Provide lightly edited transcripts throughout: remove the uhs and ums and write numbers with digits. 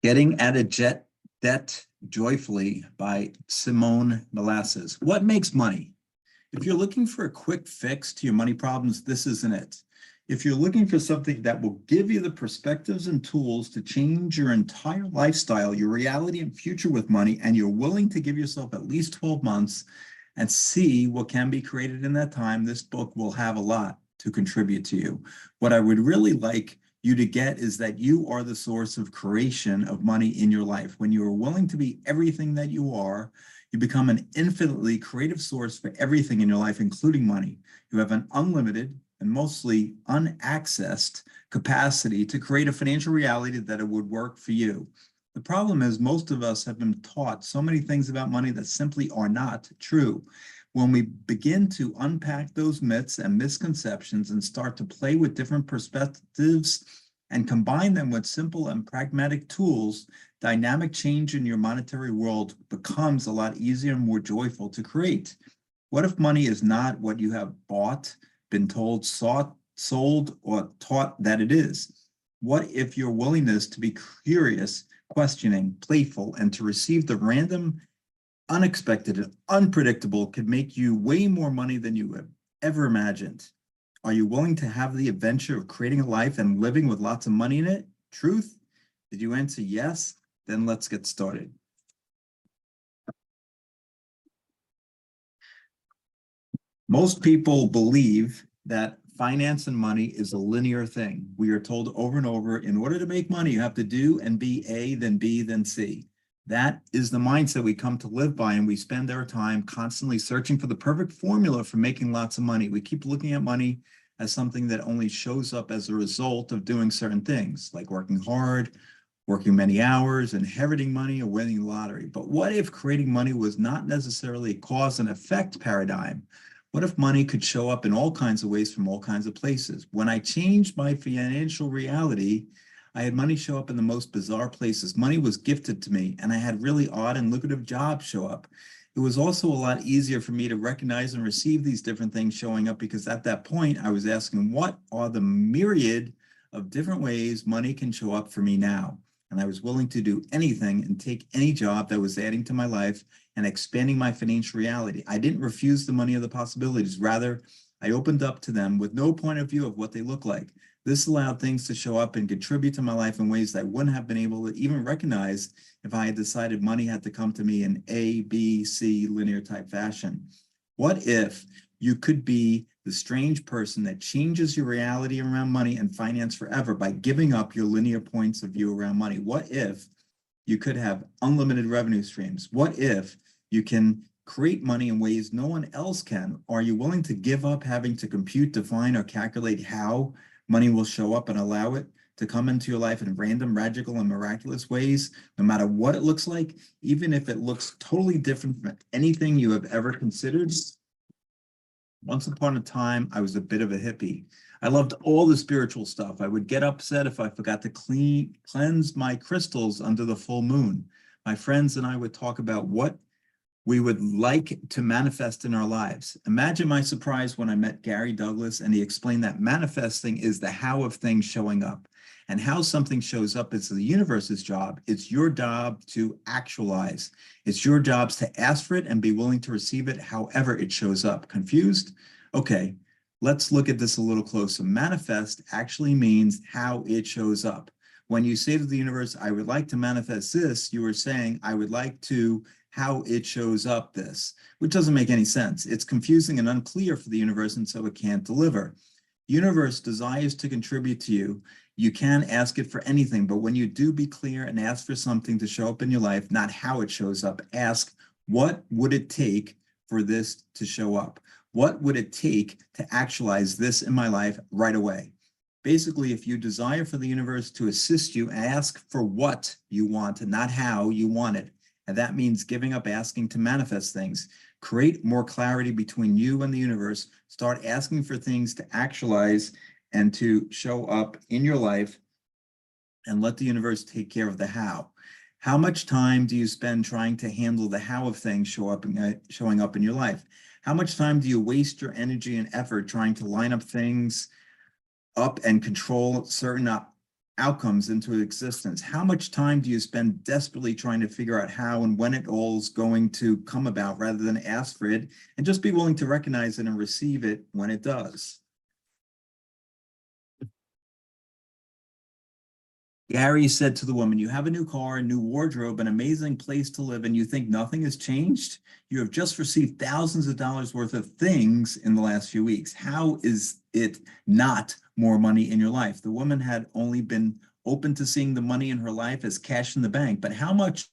Getting Out of Debt Joyfully by Simone Milasas. What makes money? If you're looking for a quick fix to your money problems, this isn't it. If you're looking for something that will give you the perspectives and tools to change your entire lifestyle, your reality and future with money, and you're willing to give yourself at least 12 months and see what can be created in that time, this book will have a lot to contribute to you. What I would really like you to get is that you are the source of creation of money in your life. When you are willing to be everything that you are, you become an infinitely creative source for everything in your life, including money. You have an unlimited and mostly unaccessed capacity to create a financial reality that it would work for you. The problem is most of us have been taught so many things about money that simply are not true. When we begin to unpack those myths and misconceptions and start to play with different perspectives and combine them with simple and pragmatic tools, dynamic change in your monetary world becomes a lot easier and more joyful to create. What if money is not what you have bought, been told, sought, sold, or taught that it is? What if your willingness to be curious, questioning, playful, and to receive the random, unexpected, and unpredictable could make you way more money than you have ever imagined? Are you willing to have the adventure of creating a life and living with lots of money in it? Truth? Did you answer yes? Then let's get started. Most people believe that finance and money is a linear thing. We are told over and over, in order to make money, you have to do and be A, then B, then C. That is the mindset we come to live by, and we spend our time constantly searching for the perfect formula for making lots of money. We keep looking at money as something that only shows up as a result of doing certain things, like working hard, working many hours, inheriting money, or winning the lottery. But what if creating money was not necessarily a cause and effect paradigm? What if money could show up in all kinds of ways from all kinds of places? When I changed my financial reality, I had money show up in the most bizarre places. Money was gifted to me, and I had really odd and lucrative jobs show up. It was also a lot easier for me to recognize and receive these different things showing up, because at that point, I was asking, what are the myriad of different ways money can show up for me now? And I was willing to do anything and take any job that was adding to my life and expanding my financial reality. I didn't refuse the money or the possibilities. Rather, I opened up to them with no point of view of what they look like. This allowed things to show up and contribute to my life in ways that I wouldn't have been able to even recognize if I had decided money had to come to me in A, B, C linear type fashion. What if you could be the strange person that changes your reality around money and finance forever by giving up your linear points of view around money? What if you could have unlimited revenue streams? What if you can create money in ways no one else can? Are you willing to give up having to compute, define, or calculate how money will show up and allow it to come into your life in random, magical, and miraculous ways, no matter what it looks like, even if it looks totally different from anything you have ever considered? Once upon a time, I was a bit of a hippie. I loved all the spiritual stuff. I would get upset if I forgot to cleanse my crystals under the full moon. My friends and I would talk about what we would like to manifest in our lives. Imagine my surprise when I met Gary Douglas and he explained that manifesting is the how of things showing up. And how something shows up is the universe's job. It's your job to actualize. It's your job to ask for it and be willing to receive it however it shows up. Confused? Okay, let's look at this a little closer. Manifest actually means how it shows up. When you say to the universe, I would like to manifest this, you are saying, I would like to how it shows up this, which doesn't make any sense. It's confusing and unclear for the universe, and so it can't deliver. Universe desires to contribute to you. You can ask it for anything, but when you do, be clear and ask for something to show up in your life, not how it shows up. Ask, what would it take for this to show up? What would it take to actualize this in my life right away? Basically, if you desire for the universe to assist you, ask for what you want and not how you want it. And that means giving up asking to manifest things. Create more clarity between you and the universe. Start asking for things to actualize and to show up in your life, and let the universe take care of the how. How much time do you spend trying to handle the how of things showing up in your life? How much time do you waste your energy and effort trying to line up things up and control certain outcomes into existence? How much time do you spend desperately trying to figure out how and when it all's going to come about rather than ask for it and just be willing to recognize it and receive it when it does? Gary said to the woman, "You have a new car, a new wardrobe, an amazing place to live, and you think nothing has changed? You have just received thousands of dollars worth of things in the last few weeks. How is it not more money in your life?" The woman had only been open to seeing the money in her life as cash in the bank, but how much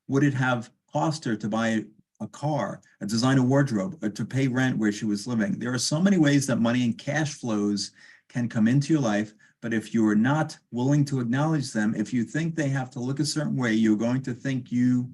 would it have cost her to buy a car, a designer wardrobe, or to pay rent where she was living? There are so many ways that money and cash flows can come into your life, but if you are not willing to acknowledge them, if you think they have to look a certain way, you're going to think you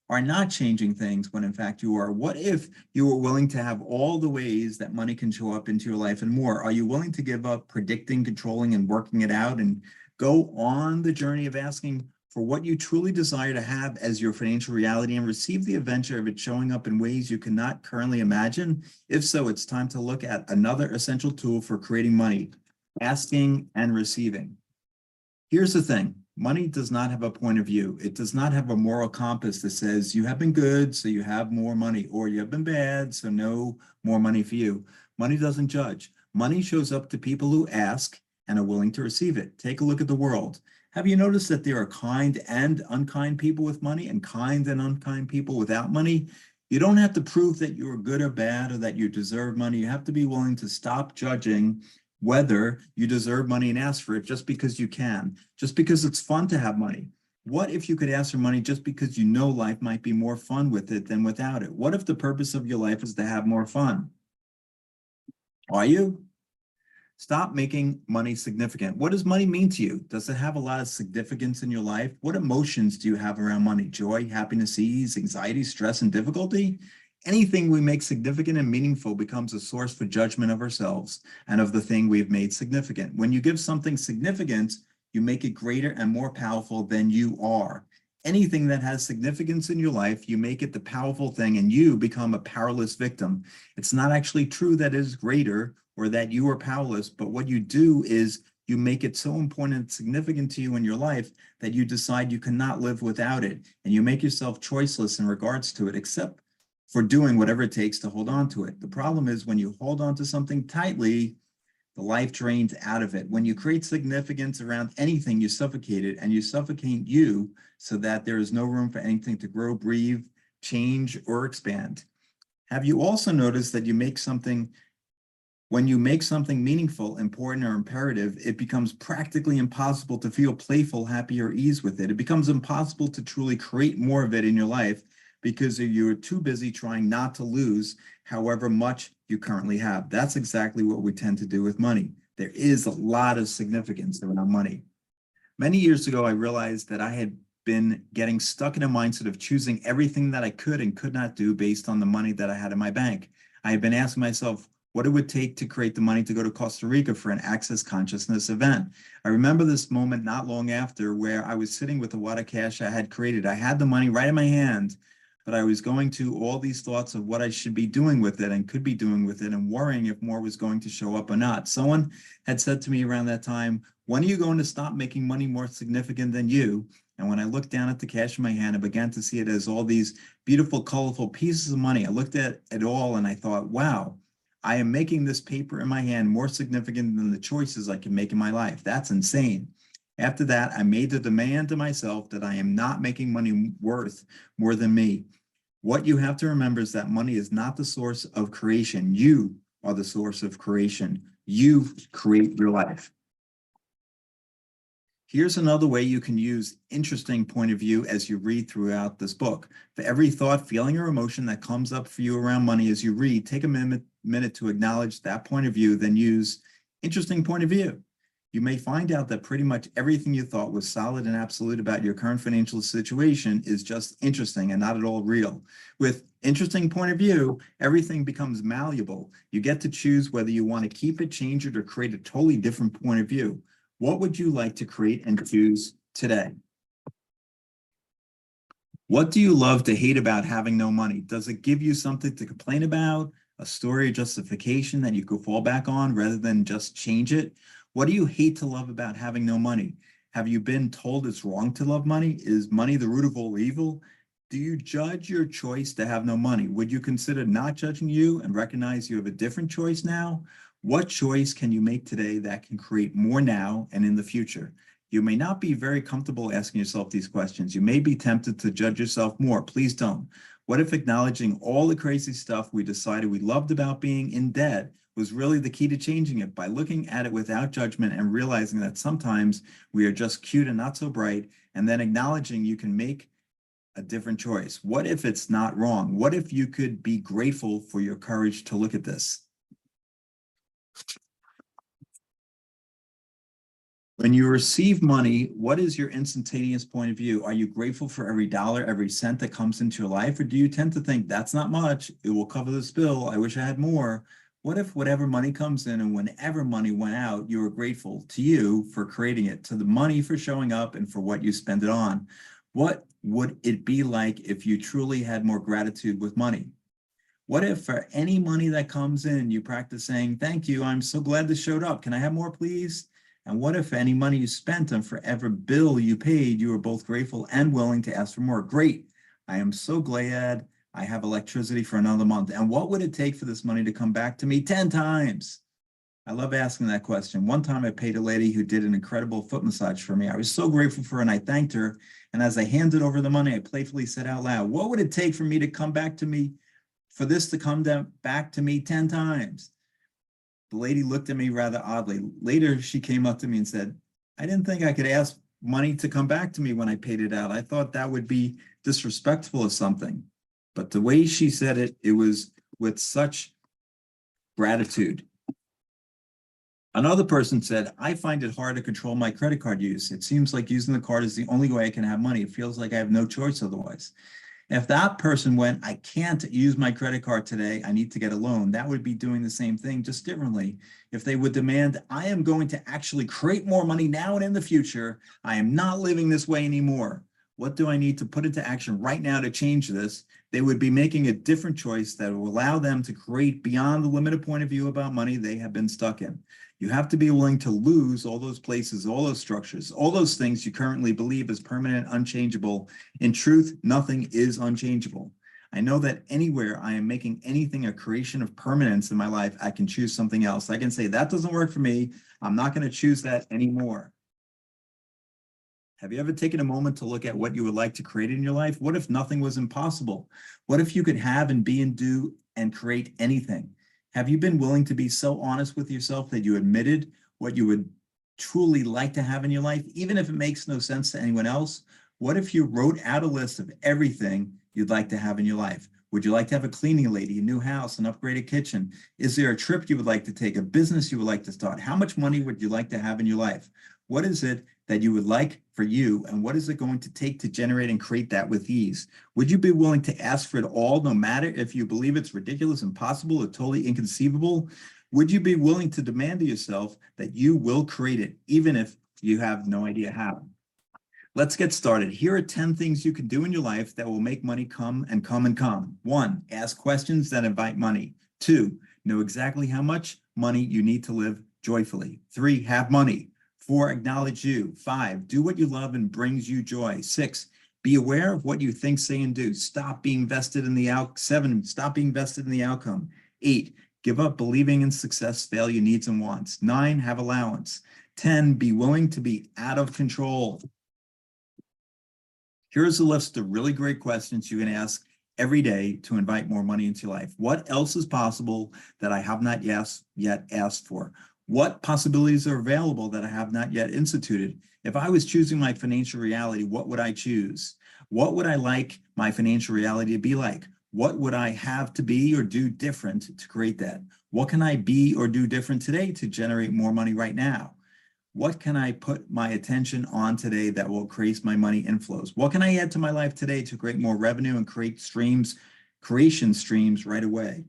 are not changing things when in fact you are. What if you were willing to have all the ways that money can show up into your life and more? Are you willing to give up predicting, controlling, and working it out and go on the journey of asking for what you truly desire to have as your financial reality and receive the adventure of it showing up in ways you cannot currently imagine? If so, it's time to look at another essential tool for creating money: asking and receiving. Here's the thing. Money does not have a point of view. It does not have a moral compass that says you have been good, so you have more money, or you have been bad, so no more money for you. Money doesn't judge. Money shows up to people who ask and are willing to receive it. Take a look at the world. Have you noticed that there are kind and unkind people with money and kind and unkind people without money? You don't have to prove that you're good or bad or that you deserve money. You have to be willing to stop judging whether you deserve money and ask for it just because you can, just because it's fun to have money. What if you could ask for money just because you know life might be more fun with it than without it? What if the purpose of your life is to have more fun? Are you? Stop making money significant. What does money mean to you? Does it have a lot of significance in your life? What emotions do you have around money? Joy, happiness, ease, anxiety, stress, and difficulty? Anything we make significant and meaningful becomes a source for judgment of ourselves and of the thing we have made significant. When you give something significance, you make it greater and more powerful than you are. Anything that has significance in your life, you make it the powerful thing and you become a powerless victim. It's not actually true that it is greater or that you are powerless, but what you do is you make it so important and significant to you in your life that you decide you cannot live without it, and you make yourself choiceless in regards to it, except for doing whatever it takes to hold on to it. The problem is when you hold on to something tightly, the life drains out of it. When you create significance around anything, you suffocate it, and you suffocate you so that there is no room for anything to grow, breathe, change, or expand. Have you also noticed that when you make something meaningful, important, or imperative, it becomes practically impossible to feel playful, happy, or ease with it. It becomes impossible to truly create more of it in your life because you're too busy trying not to lose however much you currently have. That's exactly what we tend to do with money. There is a lot of significance around money. Many years ago, I realized that I had been getting stuck in a mindset of choosing everything that I could and could not do based on the money that I had in my bank. I had been asking myself what it would take to create the money to go to Costa Rica for an Access Consciousness event. I remember this moment not long after where I was sitting with the wad of cash I had created. I had the money right in my hand, but I was going to all these thoughts of what I should be doing with it and could be doing with it and worrying if more was going to show up or not. Someone had said to me around that time, "When are you going to stop making money more significant than you?" And when I looked down at the cash in my hand, I began to see it as all these beautiful, colorful pieces of money. I looked at it all and I thought, wow, I am making this paper in my hand more significant than the choices I can make in my life. That's insane. After that, I made the demand to myself that I am not making money worth more than me. What you have to remember is that money is not the source of creation. You are the source of creation. You create your life. Here's another way you can use interesting point of view as you read throughout this book. For every thought, feeling, or emotion that comes up for you around money as you read, take a minute to acknowledge that point of view, then use interesting point of view. You may find out that pretty much everything you thought was solid and absolute about your current financial situation is just interesting and not at all real. With interesting point of view, everything becomes malleable. You get to choose whether you want to keep it, change it, or create a totally different point of view. What would you like to create and choose today? What do you love to hate about having no money? Does it give you something to complain about, a story or justification that you could fall back on rather than just change it? What do you hate to love about having no money? Have you been told it's wrong to love money? Is money the root of all evil? Do you judge your choice to have no money? Would you consider not judging you and recognize you have a different choice now? What choice can you make today that can create more now and in the future? You may not be very comfortable asking yourself these questions. You may be tempted to judge yourself more. Please don't. What if acknowledging all the crazy stuff we decided we loved about being in debt was really the key to changing it, by looking at it without judgment and realizing that sometimes we are just cute and not so bright, and then acknowledging you can make a different choice? What if it's not wrong? What if you could be grateful for your courage to look at this? When you receive money, what is your instantaneous point of view? Are you grateful for every dollar, every cent that comes into your life? Or do you tend to think that's not much, it will cover this bill, I wish I had more? What if whatever money comes in and whenever money went out, you were grateful to you for creating it, to the money for showing up, and for what you spend it on? What would it be like if you truly had more gratitude with money? What if for any money that comes in, you practice saying, thank you, I'm so glad this showed up. Can I have more, please? And what if any money you spent on for every bill you paid, you were both grateful and willing to ask for more? Great. I am so glad I have electricity for another month. And what would it take for this money to come back to me 10 times? I love asking that question. One time I paid a lady who did an incredible foot massage for me. I was so grateful for her and I thanked her. And as I handed over the money, I playfully said out loud, what would it take for me to come back to me, for this to come back to me 10 times? The lady looked at me rather oddly. Later, she came up to me and said, I didn't think I could ask money to come back to me when I paid it out. I thought that would be disrespectful or something. But the way she said it, it was with such gratitude. Another person said, I find it hard to control my credit card use. It seems like using the card is the only way I can have money. It feels like I have no choice otherwise. If that person went, I can't use my credit card today, I need to get a loan, that would be doing the same thing, just differently. If they would demand, I am going to actually create more money now and in the future, I am not living this way anymore. What do I need to put into action right now to change this? They would be making a different choice that will allow them to create beyond the limited point of view about money they have been stuck in. You have to be willing to lose all those places, all those structures, all those things you currently believe is permanent, unchangeable. In truth, nothing is unchangeable. I know that anywhere I am making anything a creation of permanence in my life, I can choose something else. I can say, that doesn't work for me. I'm not going to choose that anymore. Have you ever taken a moment to look at what you would like to create in your life? What if nothing was impossible? What if you could have and be and do and create anything? Have you been willing to be so honest with yourself that you admitted what you would truly like to have in your life, even if it makes no sense to anyone else? What if you wrote out a list of everything you'd like to have in your life? Would you like to have a cleaning lady, a new house, an upgraded kitchen? Is there a trip you would like to take, a business you would like to start? How much money would you like to have in your life? What is it that you would like for you, and what is it going to take to generate and create that with ease? Would you be willing to ask for it all, no matter if you believe it's ridiculous, impossible, or totally inconceivable? Would you be willing to demand of yourself that you will create it, even if you have no idea how? Let's get started. Here are 10 things you can do in your life that will make money come and come and come. 1, ask questions that invite money. 2, know exactly how much money you need to live joyfully. 3, have money. 4, acknowledge you. 5, do what you love and brings you joy. 6, be aware of what you think, say, and do. Stop being vested in the 7, stop being vested in the outcome. 8, give up believing in success, failure, needs, and wants. 9, have allowance. 10, be willing to be out of control. Here's a list of really great questions you can ask every day to invite more money into your life. What else is possible that I have not yet asked for? What possibilities are available that I have not yet instituted? If I was choosing my financial reality, what would I choose? What would I like my financial reality to be like? What would I have to be or do different to create that? What can I be or do different today to generate more money right now? What can I put my attention on today that will increase my money inflows? What can I add to my life today to create more revenue and create creation streams right away?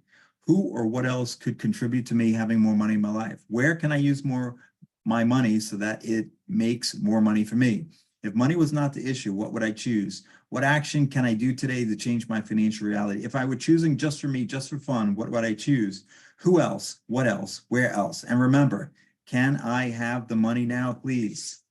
Who or what else could contribute to me having more money in my life? Where can I use my money so that it makes more money for me? If money was not the issue, what would I choose? What action can I do today to change my financial reality? If I were choosing just for me, just for fun, what would I choose? Who else? What else? Where else? And remember, can I have the money now, please?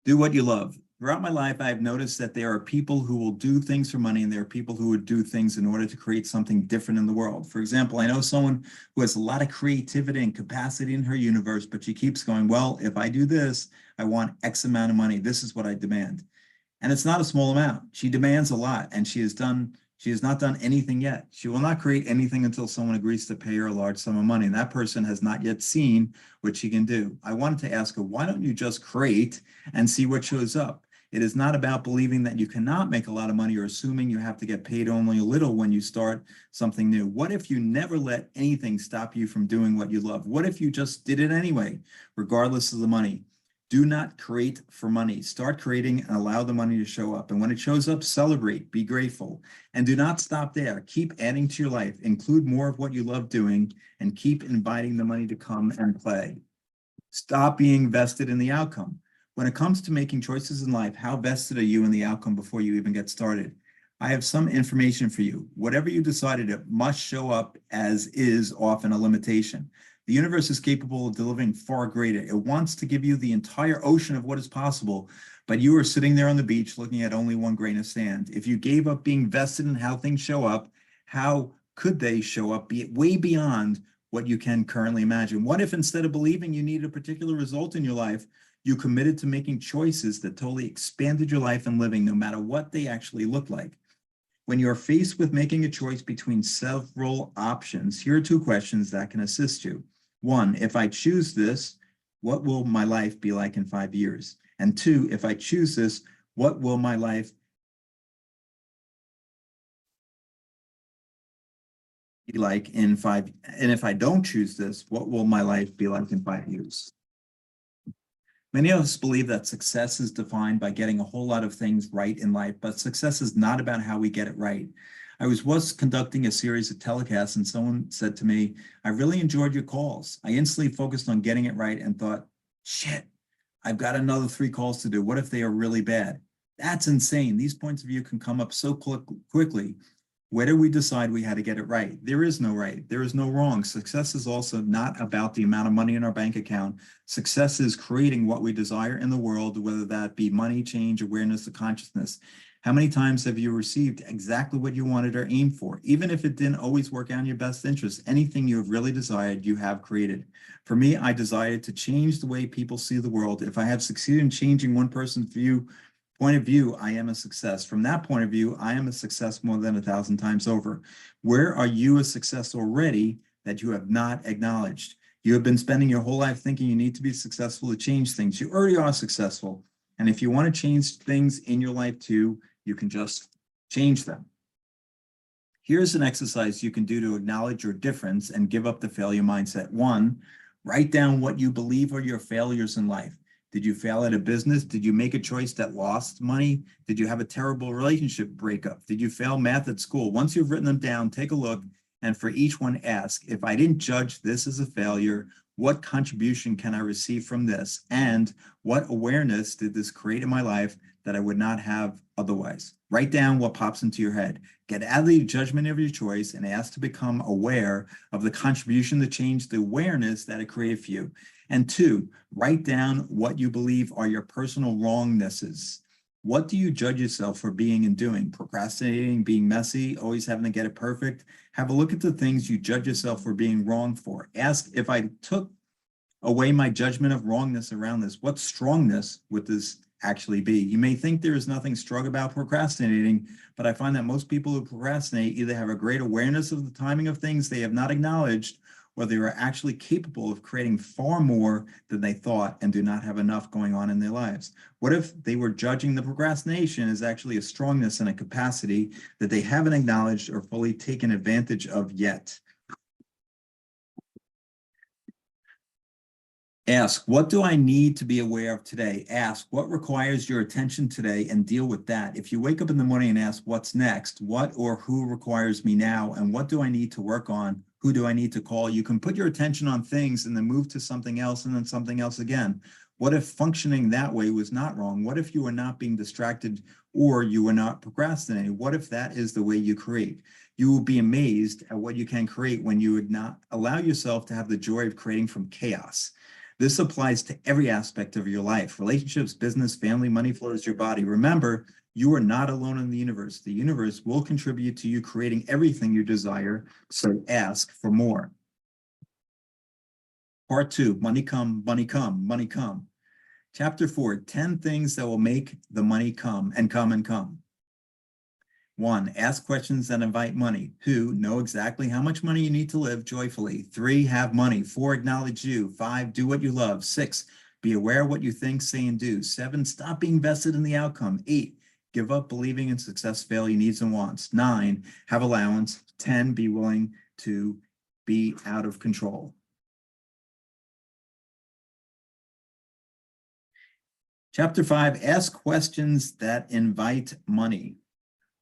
Do what you love. Throughout my life, I've noticed that there are people who will do things for money, and there are people who would do things in order to create something different in the world. For example, I know someone who has a lot of creativity and capacity in her universe, but she keeps going, well, if I do this, I want X amount of money. This is what I demand. And it's not a small amount. She demands a lot, and she has not done anything yet. She will not create anything until someone agrees to pay her a large sum of money. And that person has not yet seen what she can do. I wanted to ask her, why don't you just create and see what shows up? It is not about believing that you cannot make a lot of money or assuming you have to get paid only a little when you start something new. What if you never let anything stop you from doing what you love? What if you just did it anyway, regardless of the money? Do not create for money. Start creating and allow the money to show up. And when it shows up, celebrate, be grateful, and do not stop there. Keep adding to your life. Include more of what you love doing and keep inviting the money to come and play. Stop being vested in the outcome. When it comes to making choices in life, how vested are you in the outcome before you even get started? I have some information for you. Whatever you decided, it must show up as is often a limitation. The universe is capable of delivering far greater. It wants to give you the entire ocean of what is possible, but you are sitting there on the beach looking at only one grain of sand. If you gave up being vested in how things show up, how could they show up way beyond what you can currently imagine? What if instead of believing you needed a particular result in your life, you committed to making choices that totally expanded your life and living, no matter what they actually look like? When you're faced with making a choice between several options, here are two questions that can assist you. One, if I choose this, what will my life be like in 5 years? And two, if I choose this, what will my life be like in 5? And if I don't choose this, what will my life be like in 5 years? Many of us believe that success is defined by getting a whole lot of things right in life, but success is not about how we get it right. I was conducting a series of telecasts and someone said to me, I really enjoyed your calls. I instantly focused on getting it right and thought, shit, I've got another 3 calls to do. What if they are really bad? That's insane. These points of view can come up so quickly. Where do we decide we had to get it right? There is no right. There is no wrong. Success is also not about the amount of money in our bank account. Success is creating what we desire in the world, whether that be money, change, awareness, or consciousness. How many times have you received exactly what you wanted or aimed for? Even if it didn't always work out in your best interest, anything you have really desired, you have created. For me, I desired to change the way people see the world. If I have succeeded in changing one person's point of view, I am a success. From that point of view, I am a success more than 1,000 times over. Where are you a success already that you have not acknowledged? You have been spending your whole life thinking you need to be successful to change things. You already are successful. And if you want to change things in your life too, you can just change them. Here's an exercise you can do to acknowledge your difference and give up the failure mindset. 1, write down what you believe are your failures in life. Did you fail at a business? Did you make a choice that lost money? Did you have a terrible relationship breakup? Did you fail math at school? Once you've written them down, take a look, and for each one ask, if I didn't judge this as a failure, what contribution can I receive from this? And what awareness did this create in my life that I would not have otherwise? Write down what pops into your head. Get out of the judgment of your choice and ask to become aware of the contribution to change the awareness that it created for you. And 2, write down what you believe are your personal wrongnesses. What do you judge yourself for being and doing? Procrastinating, being messy, always having to get it perfect? Have a look at the things you judge yourself for being wrong for. Ask, if I took away my judgment of wrongness around this, what strongness would this actually be? You may think there is nothing strong about procrastinating, but I find that most people who procrastinate either have a great awareness of the timing of things they have not acknowledged, or they are actually capable of creating far more than they thought and do not have enough going on in their lives. What if they were judging the procrastination as actually a strongness and a capacity that they haven't acknowledged or fully taken advantage of yet? Ask, what do I need to be aware of today? Ask, what requires your attention today, and deal with that. If you wake up in the morning and ask, what's next? What or who requires me now? And what do I need to work on? Who do I need to call? You can put your attention on things and then move to something else and then something else again. What if functioning that way was not wrong? What if you were not being distracted or you were not procrastinating? What if that is the way you create? You will be amazed at what you can create when you would not allow yourself to have the joy of creating from chaos. This applies to every aspect of your life: relationships, business, family, money flows, your body. Remember, you are not alone in the universe. The universe will contribute to you creating everything you desire, so ask for more. Part 2, money come, money come, money come. Chapter 4, 10 things that will make the money come and come and come. 1, ask questions that invite money. 2, know exactly how much money you need to live joyfully. 3, have money. 4, acknowledge you. 5, do what you love. 6, be aware of what you think, say, and do. 7, stop being vested in the outcome. 8, give up believing in success, failure, needs, and wants. 9, have allowance. 10, be willing to be out of control. Chapter 5, ask questions that invite money.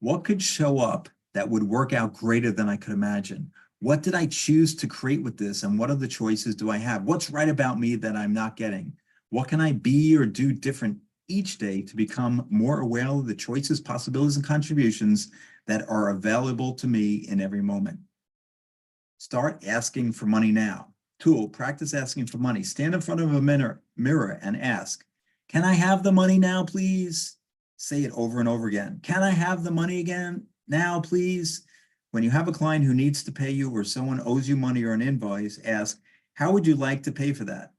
What could show up that would work out greater than I could imagine? What did I choose to create with this, and what other choices do I have? What's right about me that I'm not getting? What can I be or do different each day to become more aware of the choices, possibilities, and contributions that are available to me in every moment? Start asking for money now. Tool, practice asking for money. Stand in front of a mirror and ask, can I have the money now, please? Say it over and over again. Can I have the money again now, please? When you have a client who needs to pay you or someone owes you money or an invoice, ask, how would you like to pay for that?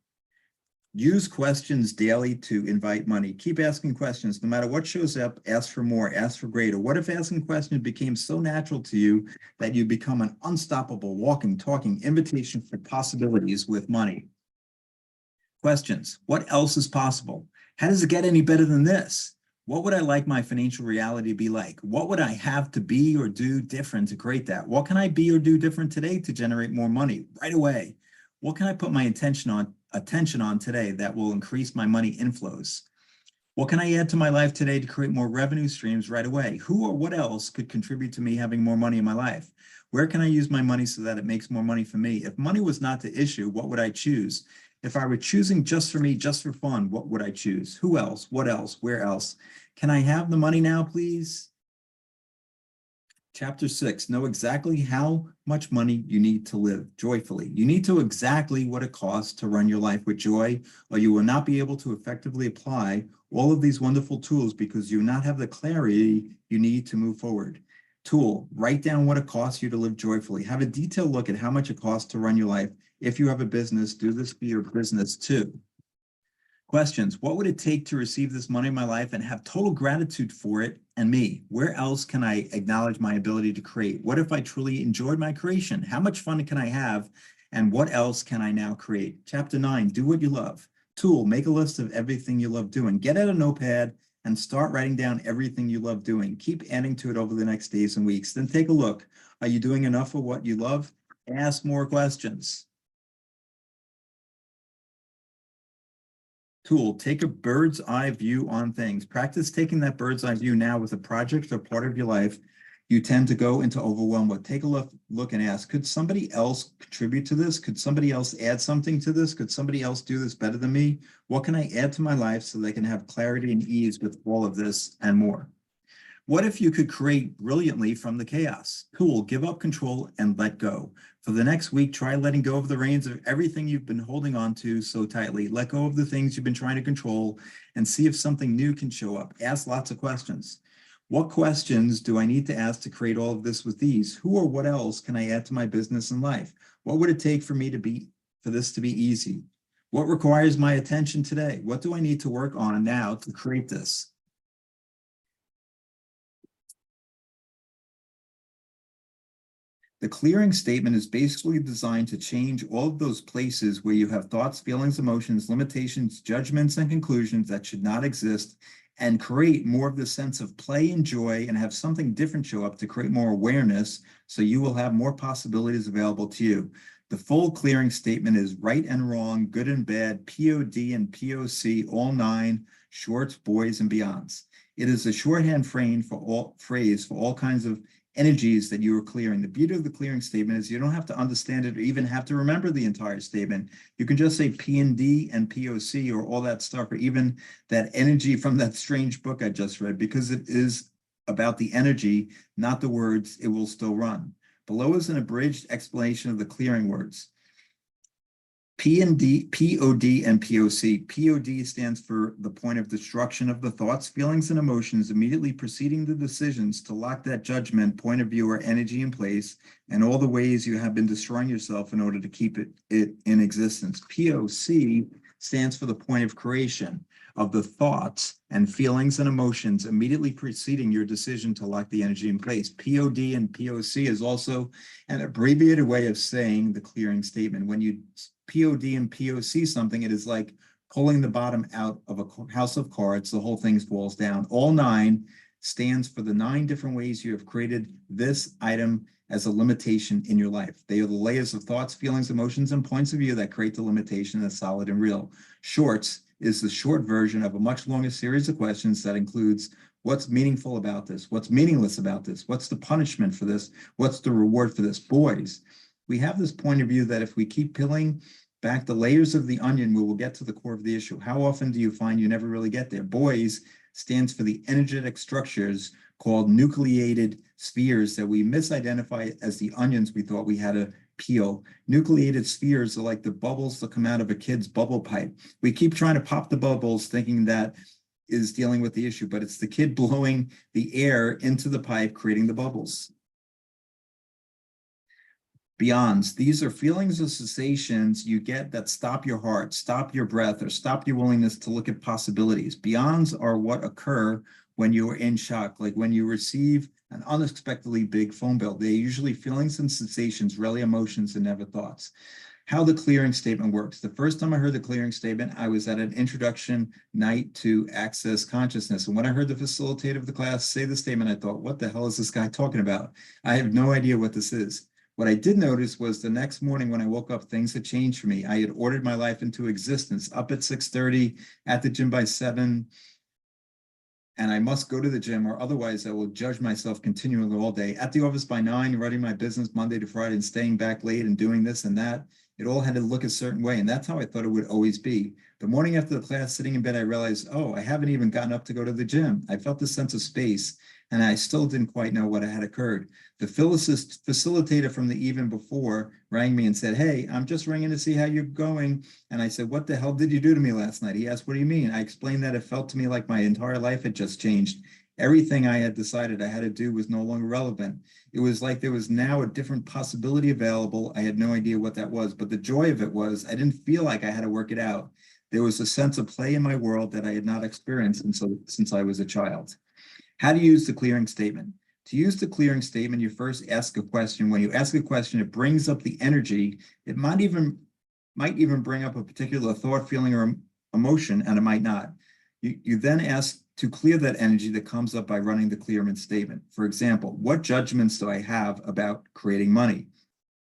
Use questions daily to invite money. Keep asking questions. No matter what shows up, ask for more, ask for greater. What if asking questions became so natural to you that you become an unstoppable, walking, talking invitation for possibilities with money? Questions. What else is possible? How does it get any better than this? What would I like my financial reality to be like? What would I have to be or do different to create that? What can I be or do different today to generate more money right away? What can I put my attention on today that will increase my money inflows? What can I add to my life today to create more revenue streams right away? Who or what else could contribute to me having more money in my life? Where can I use my money so that it makes more money for me? If money was not the issue, what would I choose? If I were choosing just for me, just for fun, what would I choose? Who else? What else? Where else? Can I have the money now, please? Chapter 6, know exactly how much money you need to live joyfully. You need to know exactly what it costs to run your life with joy, or you will not be able to effectively apply all of these wonderful tools because you will not have the clarity you need to move forward. Tool, write down what it costs you to live joyfully. Have a detailed look at how much it costs to run your life. If you have a business, do this for your business too. Questions. What would it take to receive this money in my life and have total gratitude for it and me? Where else can I acknowledge my ability to create? What if I truly enjoyed my creation? How much fun can I have? And what else can I now create? Chapter 9, do what you love. Tool, make a list of everything you love doing. Get out a notepad and start writing down everything you love doing. Keep adding to it over the next days and weeks. Then take a look. Are you doing enough of what you love? Ask more questions. Tool, take a bird's eye view on things. Practice taking that bird's eye view now with a project or part of your life you tend to go into overwhelm with. Take a look and ask, could somebody else contribute to this? Could somebody else add something to this? Could somebody else do this better than me? What can I add to my life so they can have clarity and ease with all of this and more? What if you could create brilliantly from the chaos? Cool, give up control and let go. For the next week, try letting go of the reins of everything you've been holding on to so tightly. Let go of the things you've been trying to control and see if something new can show up. Ask lots of questions. What questions do I need to ask to create all of this with ease? Who or what else can I add to my business and life? What would it take for this to be easy? What requires my attention today? What do I need to work on now to create this? The clearing statement is basically designed to change all of those places where you have thoughts, feelings, emotions, limitations, judgments, and conclusions that should not exist, and create more of the sense of play and joy and have something different show up to create more awareness so you will have more possibilities available to you. The full clearing statement is right and wrong, good and bad, POD and POC, all nine, shorts, boys, and beyonds. It is a shorthand phrase for all kinds of energies that you are clearing. The beauty of the clearing statement is you don't have to understand it or even have to remember the entire statement. You can just say P and D and POC or all that stuff, or even that energy from that strange book I just read, because it is about the energy, not the words. It will still run. Below is an abridged explanation of the clearing words. P and D, POD and POC. POD stands for the point of destruction of the thoughts, feelings, and emotions immediately preceding the decisions to lock that judgment, point of view, or energy in place, and all the ways you have been destroying yourself in order to keep it in existence. POC stands for the point of creation of the thoughts and feelings and emotions immediately preceding your decision to lock the energy in place. POD and POC is also an abbreviated way of saying the clearing statement. When you POD and POC something, it is like pulling the bottom out of a house of cards, the whole thing falls down. All 9 stands for the 9 different ways you have created this item as a limitation in your life. They are the layers of thoughts, feelings, emotions, and points of view that create the limitation that's solid and real. Shorts is the short version of a much longer series of questions that includes what's meaningful about this, what's meaningless about this, what's the punishment for this, what's the reward for this. Boys, we have this point of view that if we keep peeling back the layers of the onion, we will get to the core of the issue. How often do you find you never really get there? Boys stands for the energetic structures called nucleated spheres that we misidentify as the onions we thought we had to peel. Nucleated spheres are like the bubbles that come out of a kid's bubble pipe. We keep trying to pop the bubbles thinking that is dealing with the issue, but it's the kid blowing the air into the pipe, creating the bubbles. Beyonds, these are feelings or sensations you get that stop your heart, stop your breath, or stop your willingness to look at possibilities. Beyonds are what occur when you are in shock, like when you receive an unexpectedly big phone bill. They're usually feelings and sensations, rarely emotions and never thoughts. How the clearing statement works. The first time I heard the clearing statement, I was at an introduction night to Access Consciousness. And when I heard the facilitator of the class say the statement, I thought, what the hell is this guy talking about? I have no idea what this is. What I did notice was the next morning when I woke up, things had changed for me. I had ordered my life into existence, up at 6:30, at the gym by 7, and I must go to the gym or otherwise I will judge myself continually all day. At the office by 9, running my business Monday to Friday and staying back late and doing this and that. It all had to look a certain way, and that's how I thought it would always be. The morning after the class, sitting in bed, I realized, oh, I haven't even gotten up to go to the gym. I felt this sense of space, and I still didn't quite know what had occurred. The facilitator from the even before rang me and said, hey, I'm just ringing to see how you're going. And I said, what the hell did you do to me last night? He asked, what do you mean? I explained that it felt to me like my entire life had just changed. Everything I had decided I had to do was no longer relevant. It was like there was now a different possibility available. I had no idea what that was, but the joy of it was I didn't feel like I had to work it out. There was a sense of play in my world that I had not experienced since I was a child. How to use the clearing statement. To use the clearing statement, you first ask a question. When you ask a question, it brings up the energy. It might even bring up a particular thought, feeling, or emotion, and it might not. You then ask to clear that energy that comes up by running the clearance statement. For example, what judgments do I have about creating money?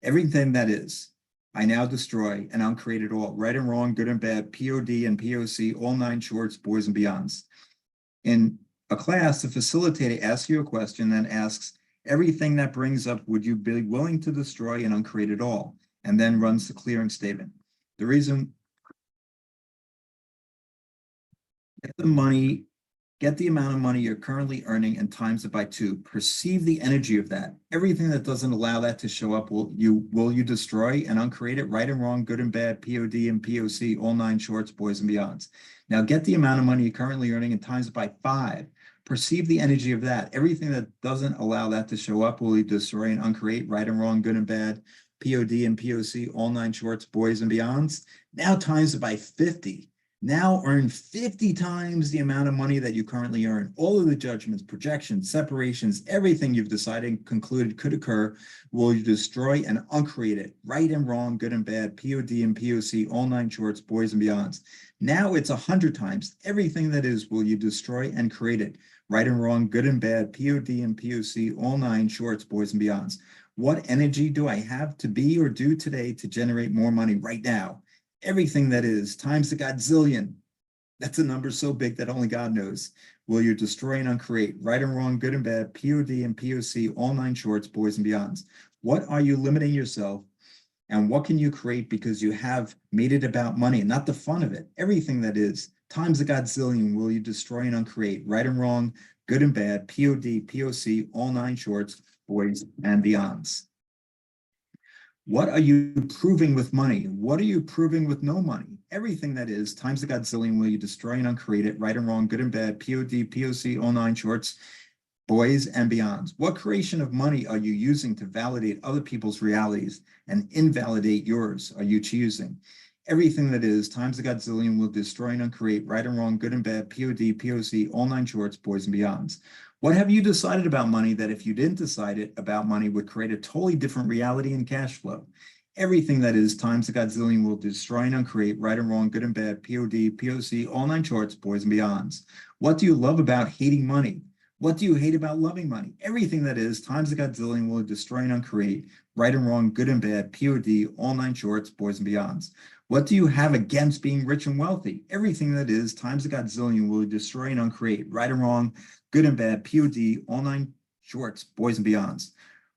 Everything that is, I now destroy and uncreate it all. Right and wrong, good and bad, POD and POC, all 9 shorts, boys and beyonds. In a class, the facilitator asks you a question, then asks, everything that brings up, would you be willing to destroy and uncreate it all? And then runs the clearing statement. The reason, get the amount of money you're currently earning and times it by 2. Perceive the energy of that. Everything that doesn't allow that to show up, will you destroy and uncreate it? Right and wrong, good and bad, POD and POC, all 9 shorts, boys and beyonds. Now get the amount of money you're currently earning and times it by 5. Perceive the energy of that. Everything that doesn't allow that to show up, will you destroy and uncreate? Right and wrong, good and bad, POD and POC, all 9 shorts, boys and beyonds. Now times it by 50. Now earn 50 times the amount of money that you currently earn. All of the judgments, projections, separations, everything you've decided and concluded could occur, will you destroy and uncreate it? Right and wrong, good and bad, POD and POC, all 9 shorts, boys and beyonds. Now it's 100 times. Everything that is, will you destroy and create it? Right and wrong, good and bad, POD and POC, all 9 shorts, boys and beyonds. What energy do I have to be or do today to generate more money right now? Everything that is, times the godzillion. That's a number so big that only God knows. Will you destroy and uncreate? Right and wrong, good and bad, POD and POC, all 9 shorts, boys and beyonds. What are you limiting yourself? And what can you create because you have made it about money and not the fun of it? Everything that is, times the godzillion, will you destroy and uncreate? Right and wrong, good and bad, POD, POC, all 9 shorts, boys and beyonds. What are you proving with money? What are you proving with no money? Everything that is, times a godzillion, will you destroy and uncreate it, right and wrong, good and bad, POD, POC, all nine shorts, boys and beyonds. What creation of money are you using to validate other people's realities and invalidate yours are you choosing? Everything that is, times a godzillion, will destroy and uncreate, right and wrong, good and bad, POD, POC, all nine shorts, boys and beyonds. What have you decided about money that if you didn't decide it about money would create a totally different reality and cash flow? Everything that is, times a godzillion, will destroy and uncreate, right and wrong, good and bad, POD, POC, all nine shorts, boys and beyonds. What do you love about hating money? What do you hate about loving money? Everything that is, times a godzillion, will destroy and uncreate, right and wrong, good and bad, POD, all nine shorts, boys and beyonds. What do you have against being rich and wealthy? Everything that is, times a godzillion, will destroy and uncreate, right and wrong, good and bad, POD, all nine shorts, boys and beyonds.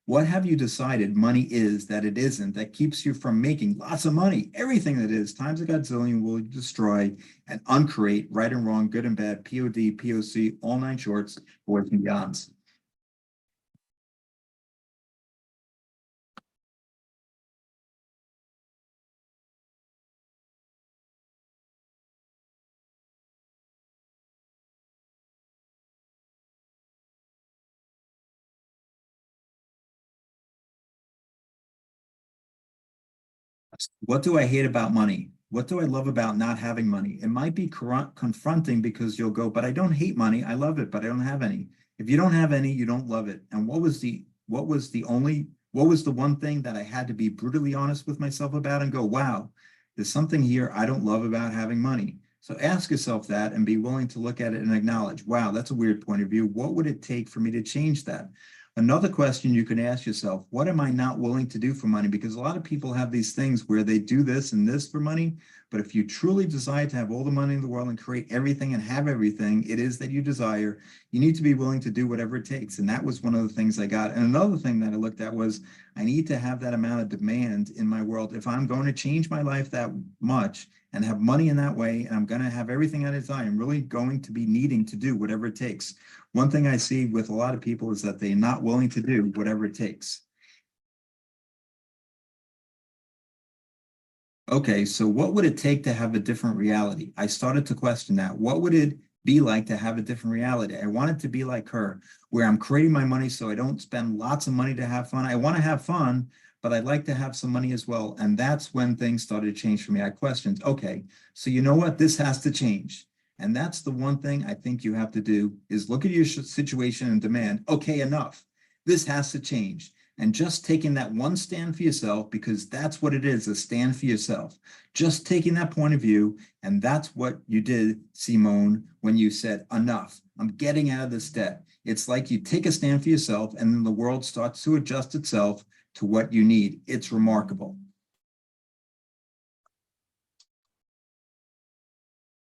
What have you decided money is that it isn't, that keeps you from making lots of money? Everything that is, times a godzillion, will destroy and uncreate, right and wrong, good and bad, POD, POC, all nine shorts, boys and beyonds. What do I hate about money? What do I love about not having money? It might be confronting because you'll go, but I don't hate money. I love it, but I don't have any. If you don't have any, you don't love it. And what was the one thing that I had to be brutally honest with myself about and go, wow, there's something here I don't love about having money. So ask yourself that and be willing to look at it and acknowledge, wow, that's a weird point of view. What would it take for me to change that? Another question you can ask yourself, what am I not willing to do for money? Because a lot of people have these things where they do this and this for money. But if you truly desire to have all the money in the world and create everything and have everything it is that you desire, you need to be willing to do whatever it takes. And that was one of the things I got. And another thing that I looked at was I need to have that amount of demand in my world. If I'm going to change my life that much and have money in that way, and I'm going to have everything I desire, I'm really going to be needing to do whatever it takes. One thing I see with a lot of people is that they're not willing to do whatever it takes. Okay, so what would it take to have a different reality? I started to question that. What would it be like to have a different reality? I want it to be like her, where I'm creating my money so I don't spend lots of money to have fun. I want to have fun, but I'd like to have some money as well. And that's when things started to change for me. I questioned, okay, so you know what? This has to change. And that's the one thing I think you have to do is look at your situation and demand, okay, enough. This has to change. And just taking that one stand for yourself, because that's what it is, a stand for yourself. Just taking that point of view. And that's what you did, Simone, when you said, enough, I'm getting out of this debt. It's like you take a stand for yourself and then the world starts to adjust itself to what you need. It's remarkable.